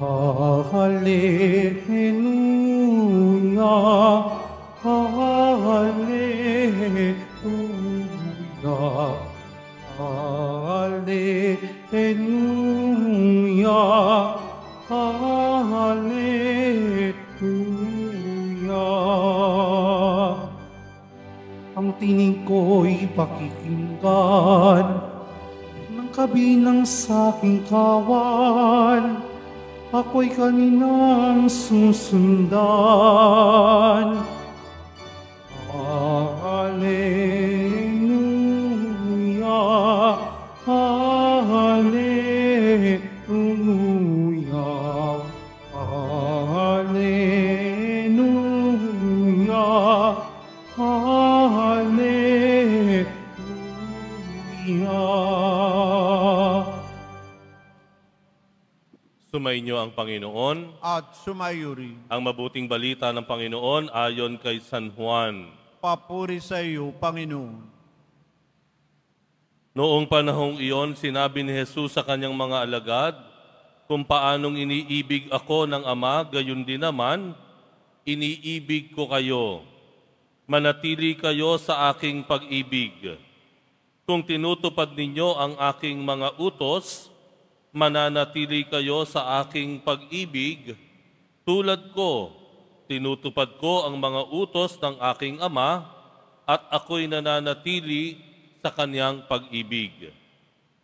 Hallelujah, Hallelujah, Hallelujah, Hallelujah. Ang tinig ko'y pakikinggan ng kabilang sa aking kawan. Ako'y kaninang susundan. Hallelujah, Hallelujah, Hallelujah, Hallelujah. Sumainyo ang Panginoon. At sumayo rin. Ang mabuting balita ng Panginoon ayon kay San Juan. Papuri sa iyo, Panginoon. Noong panahong iyon, sinabi ni Jesus sa kanyang mga alagad, kung paanong iniibig ako ng Ama, gayon din naman, iniibig ko kayo. Manatili kayo sa aking pag-ibig. Kung tinutupad ninyo ang aking mga utos, mananatili kayo sa aking pag-ibig, tulad ko, tinutupad ko ang mga utos ng aking Ama, at ako'y nananatili sa kanyang pag-ibig.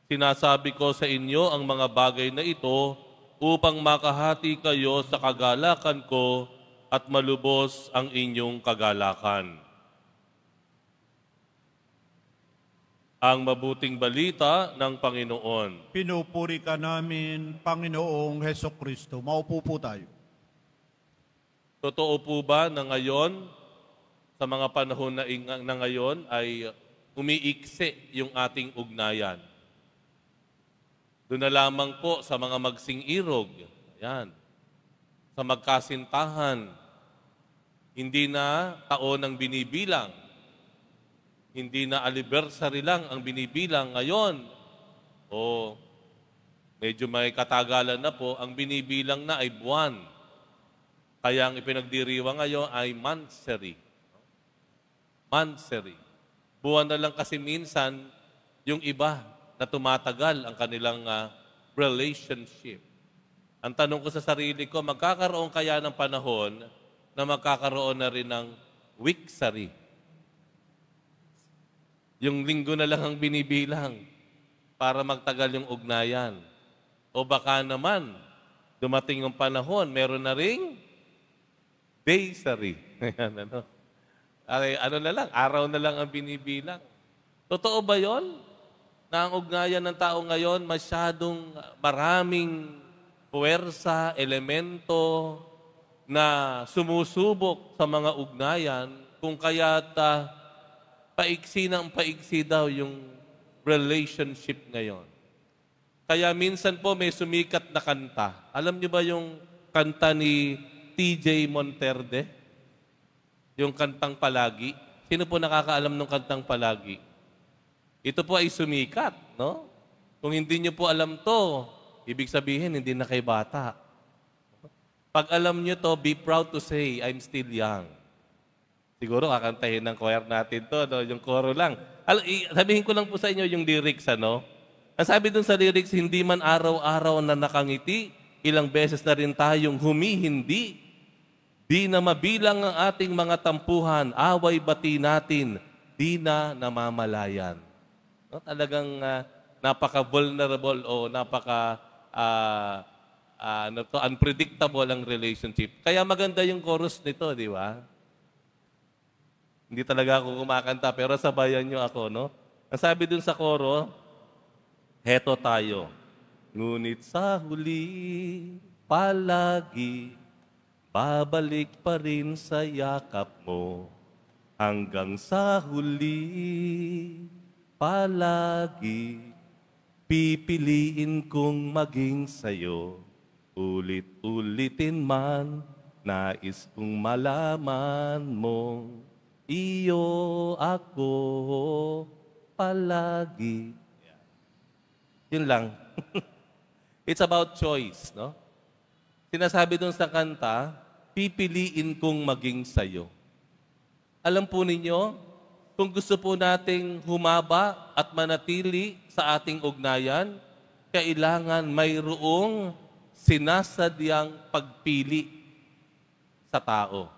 Sinasabi ko sa inyo ang mga bagay na ito upang makahati kayo sa kagalakan ko at malubos ang inyong kagalakan. Ang mabuting balita ng Panginoon. Pinupuri ka namin, Panginoong Hesukristo. Maupo po tayo. Totoo po ba na ngayon, sa mga panahon na ngayon, ay umiiksi yung ating ugnayan? Doon na lamang po sa mga magsing-irog, ayan, sa magkasintahan, hindi na taon ang binibilang, hindi na anniversary lang ang binibilang ngayon, o medyo may katagalan na po, ang binibilang na ay buwan. Kaya ang ipinagdiriwang ngayon ay mansary. Mansary. Buwan na lang kasi minsan yung iba na tumatagal ang kanilang relationship. Ang tanong ko sa sarili ko, magkakaroon kaya ng panahon na magkakaroon na rin ng weeksary? Yung linggo na lang ang binibilang para magtagal yung ugnayan. O baka naman, dumating yung panahon, meron na ring daysary. Ano na lang, araw na lang ang binibilang. Totoo ba yon? Na ang ugnayan ng tao ngayon masyadong maraming puwersa, elemento na sumusubok sa mga ugnayan, kung kaya't paiksi ng paiksi daw yung relationship ngayon. Kaya minsan po may sumikat na kanta. Alam niyo ba yung kanta ni TJ Monterde? Yung kantang Palagi. Sino po nakakaalam ng kantang Palagi? Ito po ay sumikat, no? Kung hindi niyo po alam to, ibig sabihin hindi na kayo bata. Pag alam niyo to, be proud to say, I'm still young. Siguro kakantahin ng choir natin to, no? Yung koro lang. Sabihin ko lang po sa inyo yung lyrics, ano? Ang sabi dun sa lyrics, hindi man araw-araw na nakangiti, ilang beses na rin tayong humihindi. Di na mabilang ang ating mga tampuhan, away bati natin, di na namamalayan. No? Talagang napaka-vulnerable o unpredictable ang relationship. Kaya maganda yung chorus nito, di ba? Hindi talaga ako kumakanta, pero sabayan nyo ako, no? Ang sabi dun sa koro, heto tayo. Ngunit sa huli, palagi, babalik pa rin sa yakap mo. Hanggang sa huli, palagi, pipiliin kong maging sayo. Ulit-ulitin man, nais kong malaman mo. Iyo ako palagi. Yun lang. It's about choice, no? sinasabi doon sa kanta, pipiliin kong maging sayo. Alam po ninyo, kung gusto po nating humaba at manatili sa ating ugnayan, kailangan mayroong sinasadyang pagpili sa tao.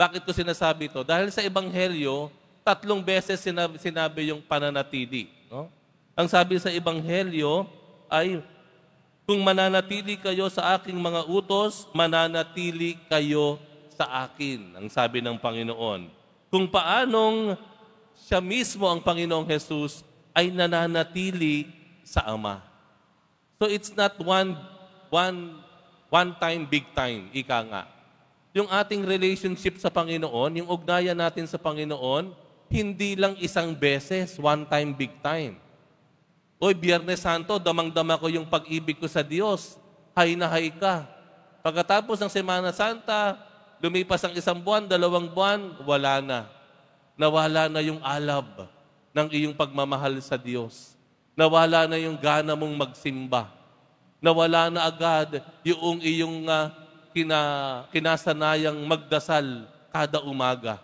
Bakit ko sinasabi ito? Dahil sa Ebanghelyo, 3 beses sinabi yung pananatili. No? Ang sabi sa Ebanghelyo ay, kung mananatili kayo sa aking mga utos, mananatili kayo sa akin, ang sabi ng Panginoon. Kung paanong siya mismo, ang Panginoong Jesus, ay nananatili sa Ama. So it's not one time, big time, ika nga. Yung ating relationship sa Panginoon, yung ugnayan natin sa Panginoon, hindi lang isang beses, one time, big time. Oy, Biyernes Santo, damang-dama ko yung pag-ibig ko sa Diyos. Hay na hay ka. Pagkatapos ng Semana Santa, lumipas ang 1 buwan, 2 buwan, wala na. Nawala na yung alab ng iyong pagmamahal sa Diyos. Nawala na yung gana mong magsimba. Nawala na agad yung iyong kinasanayang magdasal kada umaga.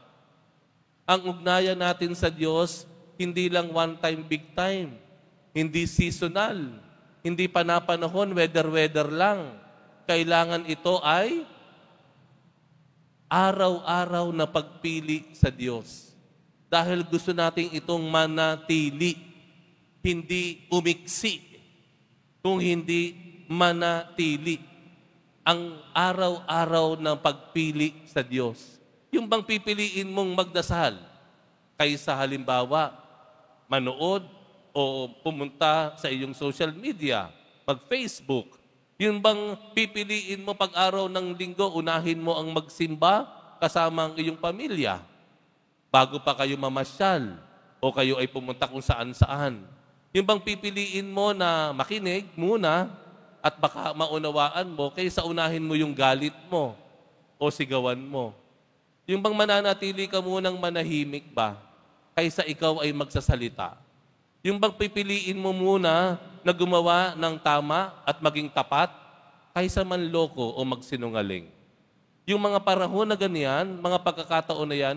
Ang ugnayan natin sa Diyos, hindi lang one time, big time. Hindi seasonal. Hindi panapanahon, weather lang. Kailangan ito ay araw-araw na pagpili sa Diyos. Dahil gusto natin itong manatili, hindi umiksi, kung hindi manatili. Ang araw-araw na pagpili sa Diyos. Yung bang pipiliin mong magdasal kaysa halimbawa manood o pumunta sa iyong social media, mag-Facebook. Yung bang pipiliin mo pag-araw ng linggo, unahin mo ang magsimba kasama ang iyong pamilya bago pa kayo mamasyal o kayo ay pumunta kung saan-saan. Yung bang pipiliin mo na makinig muna at baka maunawaan mo kaysa unahin mo yung galit mo o sigawan mo. Yung bang mananatili ka munang manahimik ba kaysa ikaw ay magsasalita. Yung bang pipiliin mo muna na gumawa ng tama at maging tapat kaysa manloko o magsinungaling. Yung mga panahon na ganyan, mga pagkakataon na yan,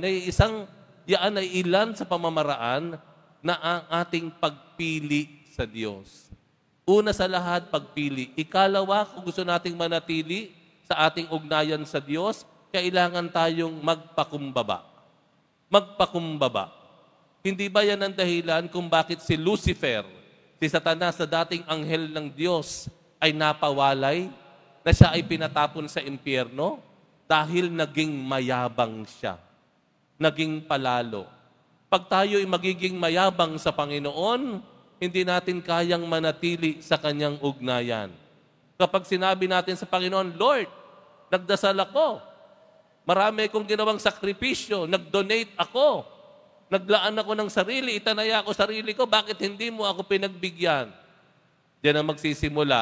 yan ay ilan sa pamamaraan na ang ating pagpili sa Diyos. Una sa lahat, pagpili. Ikalawa, kung gusto nating manatili sa ating ugnayan sa Diyos, kailangan tayong magpakumbaba. Magpakumbaba. Hindi ba yan ang dahilan kung bakit si Lucifer, si Satanas na dating anghel ng Diyos, ay napawalay, na siya ay pinatapon sa impyerno? Dahil naging mayabang siya. Naging palalo. Pag tayo ay magiging mayabang sa Panginoon, hindi natin kayang manatili sa kanyang ugnayan. Kapag sinabi natin sa Panginoon, Lord, nagdasal ako, marami kong ginawang sakripisyo, nag-donate ako, naglaan ako ng sarili, itanaya ako sarili ko, bakit hindi mo ako pinagbigyan? Diyan ang magsisimula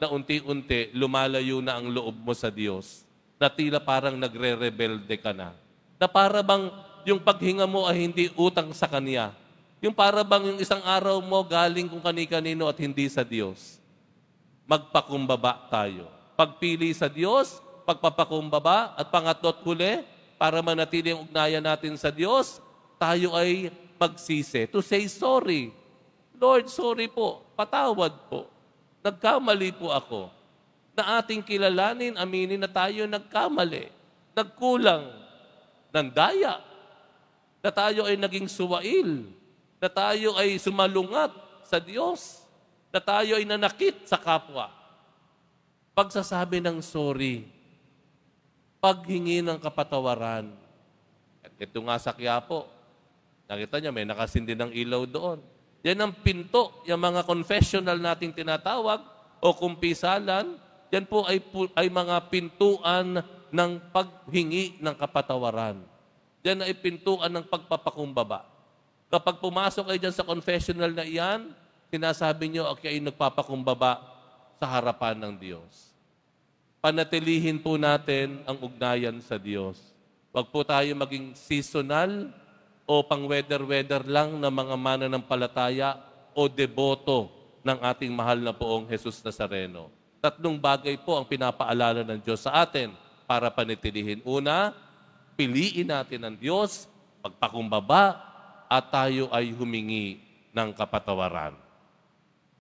na unti-unti lumalayo na ang loob mo sa Diyos, na tila parang nagre-rebelde ka na. Na para bang yung paghinga mo ay hindi utang sa Kanya. Yung para bang yung isang araw mo galing kung kani-kanino at hindi sa Diyos. Magpakumbaba tayo. Pagpili sa Diyos, pagpapakumbaba, at pangatlo at huli, para manatili ang ugnayan natin sa Diyos, tayo ay magsisi. To say sorry. Lord, sorry po. Patawad po. Nagkamali po ako. Na ating kilalanin, aminin na tayo nagkamali. Nagkulang. Nandaya. Na tayo ay naging suwail. Na tayo ay sumalungat sa Diyos. Na tayo ay nanakit sa kapwa. Pagsasabi ng sorry. Paghingi ng kapatawaran. At ito nga sa Quiapo, nakita niya, may nakasindi ng ilaw doon. Yan ang pinto, yung mga confessional nating tinatawag o kumpisalan, yan po ay mga pintuan ng paghingi ng kapatawaran. Yan ay pintuan ng pagpapakumbaba. Kapag pumasok kayo dyan sa confessional na iyan, sinasabi nyo, okay, ay nagpapakumbaba sa harapan ng Diyos. Panatilihin po natin ang ugnayan sa Diyos. Huwag po tayo maging seasonal o pang weather-weather lang na mga mananampalataya o deboto ng ating mahal na poong Jesus Nazareno. tatlong bagay po ang pinapaalala ng Diyos sa atin para panitilihin. Una, piliin natin ang Diyos, pagpakumbaba, at tayo ay humingi ng kapatawaran.